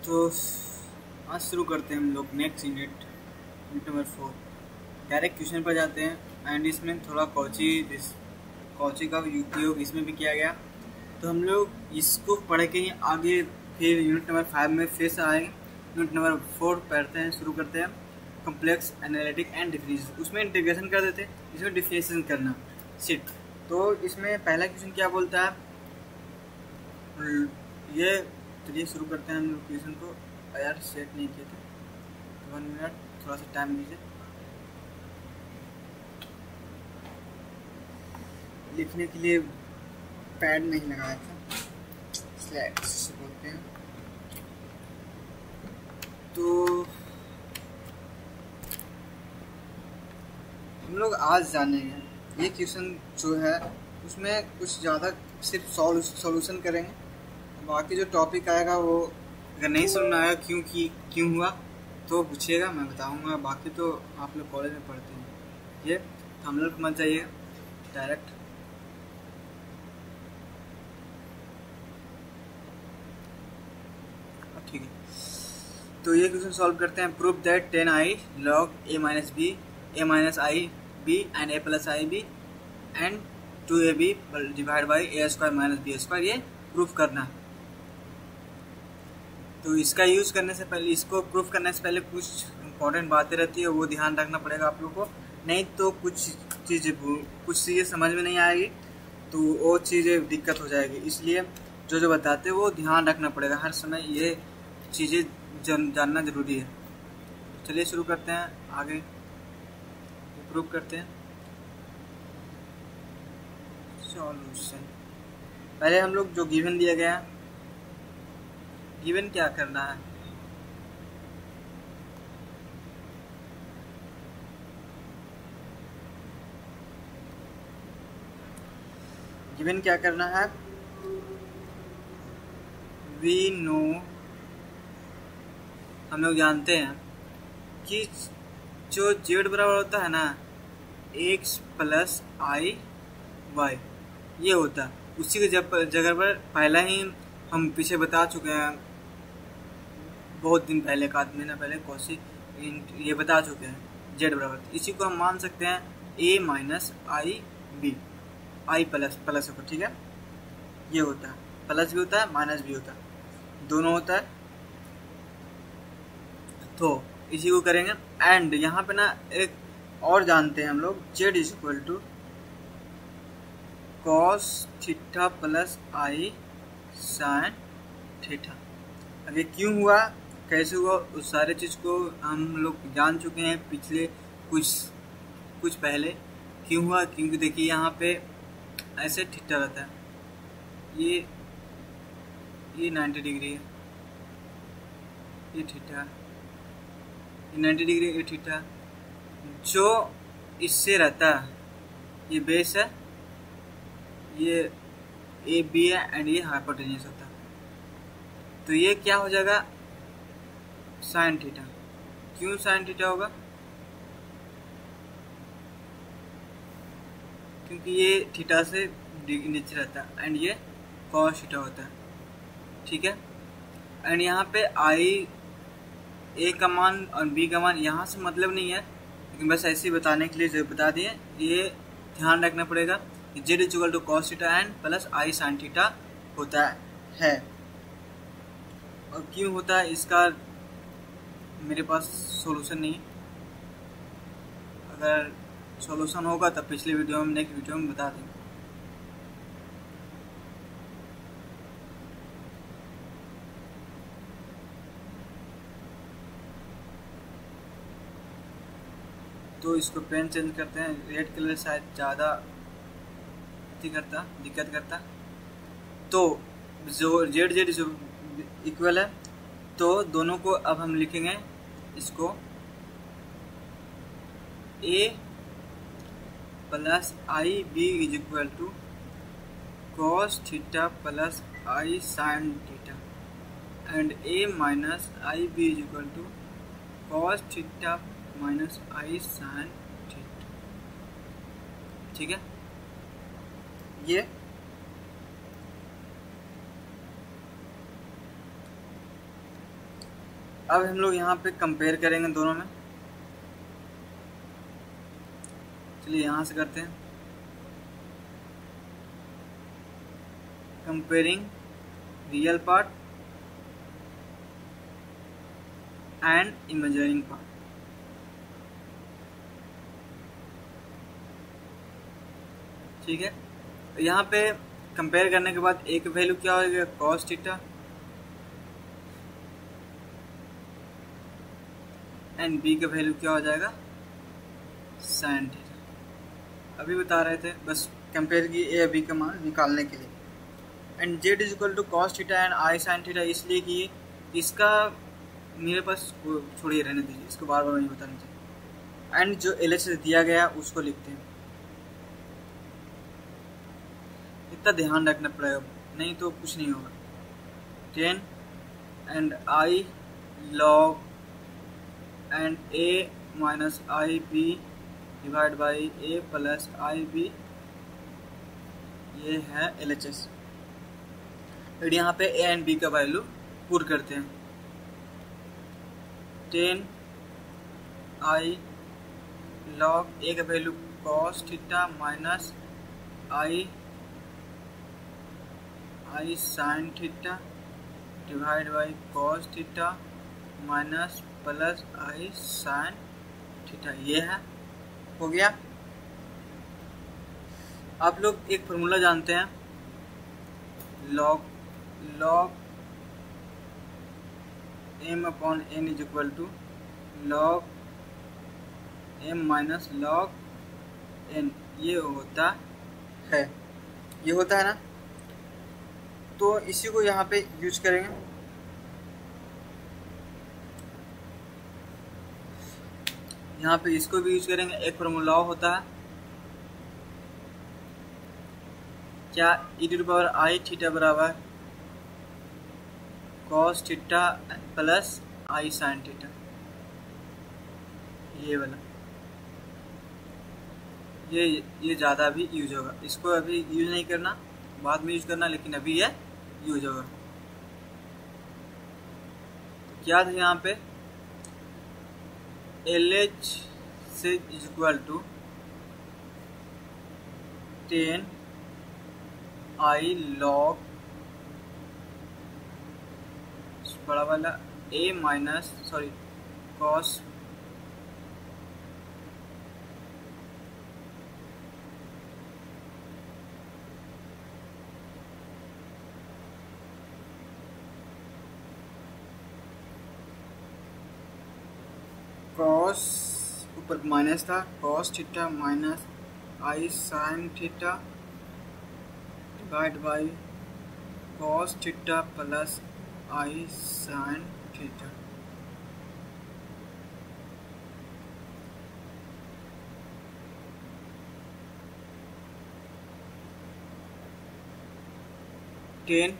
तो आज शुरू करते हैं हम लोग next unit number 4। Direct question पर जाते हैं एंड इसमें थोड़ा कौची का उपयोग इसमें भी किया गया। तो हम लोग इसको पढ़ के ही आगे फिर यूनिट नंबर 5 में फिर से आएंगे। यूनिट नंबर 4 पढ़ते हैं, शुरू करते हैं। कॉम्प्लेक्स एनालिटिक एंड डिफरेंशिएशन, उसमें इंटीग्रेशन कर देते हैं, इसमें डिफरेंशिएशन करना सिट। तो इसमें पहला क्वेश्चन क्या बोलता है, ये चलिए शुरू करते हैं हम लोग क्वेश्चन को। यार सेट नहीं किए थे, 1 मिनट थोड़ा सा टाइम दीजिए। लिखने के लिए पैड नहीं लगाया था, स्लाइड्स से बोलते हैं। तो हम लोग आज जानेंगे ये क्वेश्चन जो है उसमें कुछ ज़्यादा सिर्फ सॉल्यूशन करेंगे। बाकी जो टॉपिक आएगा वो अगर नहीं सुनना आया क्यों हुआ तो पूछिएगा, मैं बताऊंगा। बाकी तो आप लोग कॉलेज में पढ़ते हैं ये, तो हम लोग मत जाइए डायरेक्ट। ठीक है, तो ये क्वेश्चन सॉल्व करते हैं। Proof that 10i log a minus b a minus i b and a plus i b and 2ab divide by a square minus b square, ये प्रूफ करना। तो इसका यूज करने से पहले, इसको प्रूफ करने से पहले कुछ इंपॉर्टेंट बातें रहती है, वो ध्यान रखना पड़ेगा आप लोग को। नहीं तो कुछ चीज़ें समझ में नहीं आएगी, तो वो चीज़ें दिक्कत हो जाएगी। इसलिए जो बताते हैं वो ध्यान रखना पड़ेगा हर समय, ये चीज़ें जानना जरूरी है। चलिए शुरू करते हैं, आगे प्रूफ करते हैं। सॉल्यूशन, पहले हम लोग जो गिवन दिया गया, गिवन क्या करना है, गिवन क्या करना है। वी नो, हम लोग जानते हैं कि जो z बराबर होता है ना x प्लस आई वाई, ये होता है। उसी के जगह पर पहला ही हम पीछे बता चुके हैं, बहुत दिन पहले, एक आध महीना पहले कौशिक ये बता चुके हैं z बराबर। इसी को हम मान सकते हैं a minus I B, I plus होगा, ठीक है। ये होता है, प्लस भी होता है माइनस भी होता है, दोनों होता है। तो इसी को करेंगे। एंड यहाँ पे ना एक और जानते हैं हम लोग, z is equal to cos theta plus I sine theta. अब ये क्यों हुआ, कैसे हुआ, उस सारे चीज़ को हम लोग जान चुके हैं पिछले कुछ पहले। क्यों हुआ, क्योंकि देखिए यहाँ पे ऐसे थीटा रहता है, ये 90 डिग्री है, ये थीटा, ये 90 डिग्री, ये थीटा। जो इससे रहता है, ये बेस है, ये ए बी है एंड ये हाइपोटेन्यूस होता है। तो ये क्या हो जाएगा, साइन थीटा। क्यों साइन थीटा होगा, क्योंकि ये थीटा से नीचे रहता है एंड ये कॉस थीटा होता है, ठीक है। एंड यहाँ पे आई ए का मान और बी का मान यहाँ से मतलब नहीं है, लेकिन बस ऐसे ही बताने के लिए जो बता दिए, ये ध्यान रखना पड़ेगा। z is equal to cos theta and plus I sine theta होता है। और क्यों होता है इसका मेरे पास सॉल्यूशन नहीं, अगर सॉल्यूशन होगा तब पिछले वीडियो में, नेक्स्ट वीडियो में बता देंगे। तो इसको पेन चेंज करते हैं, रेड कलर शायद ज़्यादा दिक्कत करता। तो जो z जो इक्वल है, तो दोनों को अब हम लिखेंगे, इसको a plus I B is equal to cos theta plus I sine theta and a minus I B is equal to cos theta minus I sine theta, ठीक है। ये अब हम लोग यहाँ पे कंपेयर करेंगे दोनों में। चलिए यहाँ से करते हैं, comparing real part and imaginary part. ठीक है, यहाँ पे कंपेयर करने के बाद ए की वैल्यू क्या होगा, कॉस थीटा, एंड बी का वैल्यू क्या हो जाएगा, साइन थीटा। अभी बता रहे थे, बस कंपेयर की ए बी का मान निकालने के लिए। And Z is equal to cos theta and I sine theta, इसलिए कि इसका मेरे पास छोड़िए, रहने दीजिए, इसको बार बार नहीं बताना चाहिए। एंड जो एलएच दिया गया उसको लिखते हैं, इतना ध्यान रखना पड़ेगा, नहीं तो कुछ नहीं होगा। 10 and I log and A minus I B divide by A plus I B, ये है LHS। फिर यहाँ पे ए एंड बी का वैल्यू पुट करते हैं। 10 आई लॉग ए का value cos theta minus I sine theta divide by cos theta minus plus I sine theta, ये है, हो गया। आप लोग एक फॉर्मूला जानते हैं, log m upon n is equal to log m minus log n, ये होता है ना। तो इसी को यहाँ पे यूज करेंगे। यहाँ पे इसको भी यूज करेंगे। एक फॉर्मूला होता है क्या, e to the power I theta बराबर cos theta plus I sine theta, ये वाला, ये ज़्यादा भी यूज होगा। इसको अभी यूज नहीं करना, बाद में यूज करना, लेकिन अभी ये यूज होगा। तो क्या था यहाँ पे, LH से is equal to 10 I log बड़ा वाला a माइनस कॉस ऊपर माइनस था, cos theta minus I sine theta divide by cos theta plus I sine theta. Ten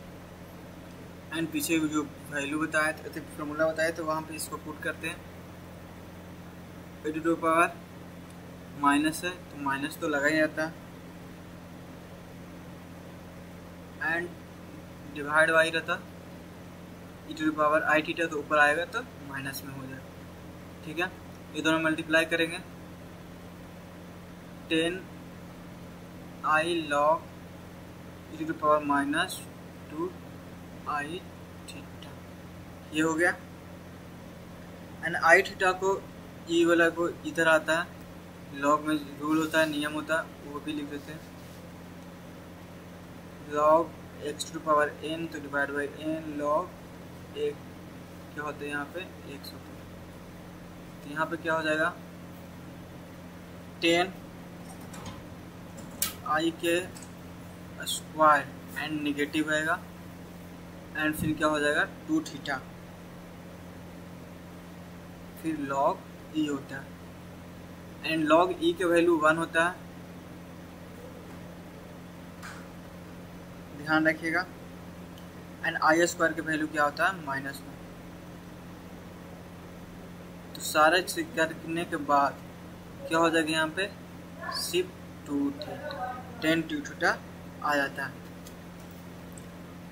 and पीछे जो वैल्यू बताया था, फॉर्मूला बताया, तो वहाँ पे इसको पुट करते हैं। e to the power minus है तो माइनस तो लगा ही रहता है, एंड डिवाइड बाई रहता e to the power I theta, तो ऊपर आएगा तो माइनस में हो जाएगा। ठीक है, ये दोनों मल्टीप्लाई करेंगे। 10 I log e to the power minus 2 I theta, ये हो गया। एंड आई थीटा को ई वाला को इधर आता है, लॉग में रूल होता है, नियम होता है, वो भी लिख देते हैं। Log x to the power n तो डिवाइड बाई n लॉग एक क्या होता है, यहाँ पे x होता है, तो यहाँ पे क्या हो जाएगा 10 आई के स्क्वायर एंड निगेटिव आएगा, एंड फिर क्या हो जाएगा 2 थीटा, फिर लॉग ई होता है, एंड लॉग ई के वैल्यू 1 होता है, ध्यान रखिएगा। एंड आई स्क्वायर के वैल्यू क्या होता है, -1। तो सारे चेक करने के बाद क्या हो जाएगा, यहाँ पे सिर्फ 2 थीटा 10 2 थीटा आ जाता है।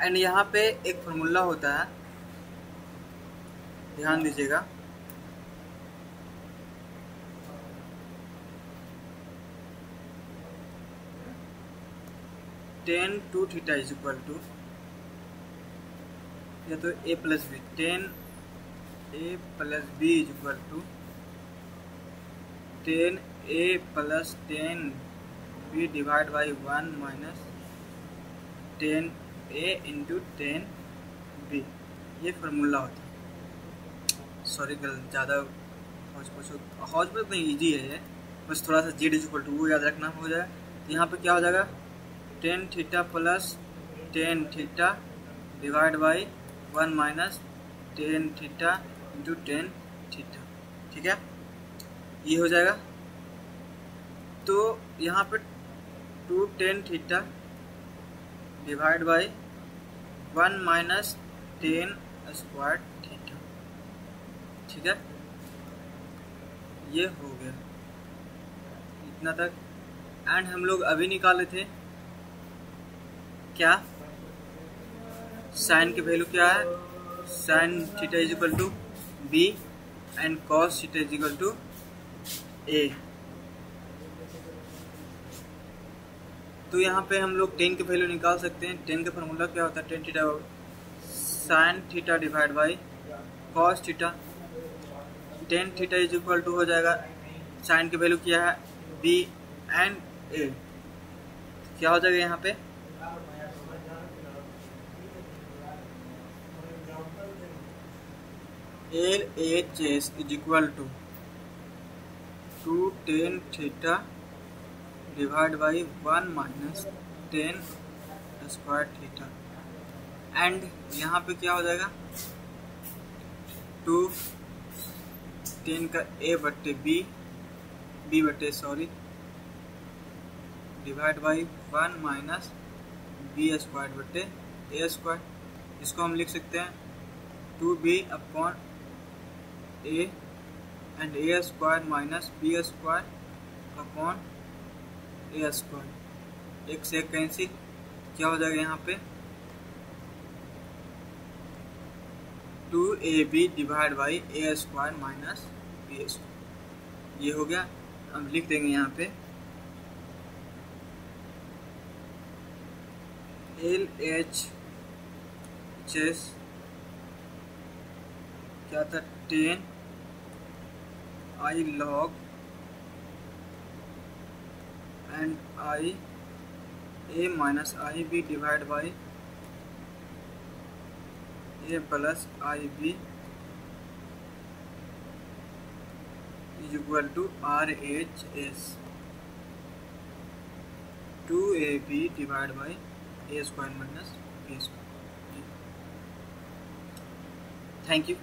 एंड यहाँ पे एक फॉर्मूला होता है ध्यान दीजिएगा, tan two theta is equal to, या तो A plus B, tan A plus B is equal to tan A plus tan B divide by 1 minus tan A into tan B. ये फार्मूला होता है। Sorry ज़्यादा हौज पर नहीं, easy है ये, बस थोड़ा सा जेड इज इक्वल टू वो याद रखना हो जाए। तो यहाँ पे क्या हो जाएगा, tan theta plus tan theta divide by 1 minus tan theta into tan theta. ठीक है, ये हो जाएगा। तो यहाँ पे two tan theta divide by 1 minus tan square theta. ठीक है, ये हो गया इतना तक। एंड हम लोग अभी निकाले थे क्या, साइन की वैल्यू क्या है, sine theta is equal to B and cos theta is equal to A. तो यहाँ पे हम लोग टेन की वैल्यू निकाल सकते हैं। टेन का फार्मूला क्या होता है, tan theta sine theta divide by cos theta. Tan theta is equal to हो जाएगा, साइन की वैल्यू क्या है बी एंड ए, क्या हो जाएगा यहाँ पे L H S is equal to tan theta divide by 1 minus tan square theta. And यहाँ पे क्या हो जाएगा, टू टेन का ए बट्टे बी बट्टे sorry divide by 1 minus B square बट्टे ए स्क्वायर। इसको हम लिख सकते हैं 2b upon A and A square minus B square upon A square. एक से एक कैंसिल, क्या हो जाएगा यहाँ पे 2ab divide by A square minus B square. ये हो गया। अब लिख देंगे यहाँ पे एल एच एस क्या था, 10 I log and I A minus I B divide by A plus I B is equal to R H S 2ab divide by A square minus B square. Thank you.